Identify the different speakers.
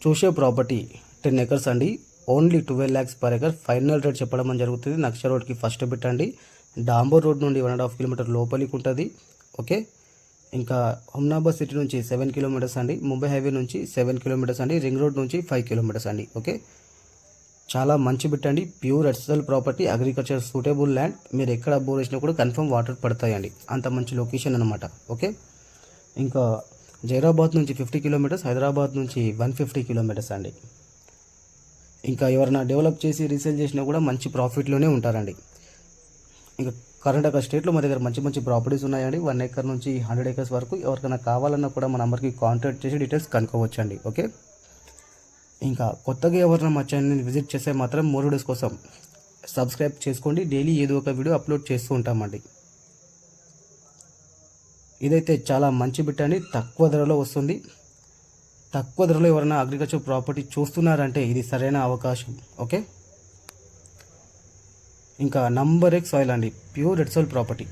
Speaker 1: చూసే property 10 acres అండి. Only 12 lakhs per acre final rate చెప్పడం జరుగుతుంది. నక్ష రోడ్కి ఫస్ట్ బిట్ అండి. డాంబర్ రోడ్ నుండి 1.5 కిలోమీటర్ లోపలికి ఉంటుంది. ఓకే, ఇంకా హుమ్నాబాద్ సిటీ నుంచి 7 kilometers అండి. ముంబై హైవే నుంచి 7 kilometers అండి. రింగ్ రోడ్ నుంచి 5 kilometers అండి. ఓకే, చాలా మంచి బిట్ అండి. Pure SL property, agriculture suitable land. మీరు ఎక్కడ బోర్ వేసినా కూడా కన్ఫర్మ్ వాటర్ పడతాయండి. అంత మంచి లొకేషన్ అనమాట. ఓకే, ఇంకా జైరాబాద్ నుంచి 50 kilometers, హైదరాబాద్ నుంచి 150 kilometers అండి. ఇంకా ఎవరైనా డెవలప్ చేసి రీసేల్ చేసినా కూడా మంచి ప్రాఫిట్లోనే ఉంటారండి. ఇంకా కర్ణాటక స్టేట్లో మా దగ్గర మంచి మంచి ప్రాపర్టీస్ ఉన్నాయండి. 1 acre నుంచి 100 acres వరకు. ఎవరికైనా కావాలన్నా కూడా మా నెంబర్కి కాంటాక్ట్ చేసి డీటెయిల్స్ కనుక్కోవచ్చండి. ఓకే, ఇంకా కొత్తగా ఎవరైనా మా ఛానల్ని విజిట్ చేస్తే మాత్రం మోర్ వీడియోస్ కోసం సబ్స్క్రైబ్ చేసుకోండి. డైలీ ఏదో ఒక వీడియో అప్లోడ్ చేస్తూ ఉంటామండి. ఇదైతే చాలా మంచి బిట్ అండి. తక్కువ ధరలో వస్తుంది. తక్కువ ధరలో ఎవరైనా అగ్రికల్చర్ ప్రాపర్టీ చూస్తున్నారంటే ఇది సరైన అవకాశం. ఓకే, ఇంకా నంబర్ 1 సాయిల్ అండి. Pure red soil property.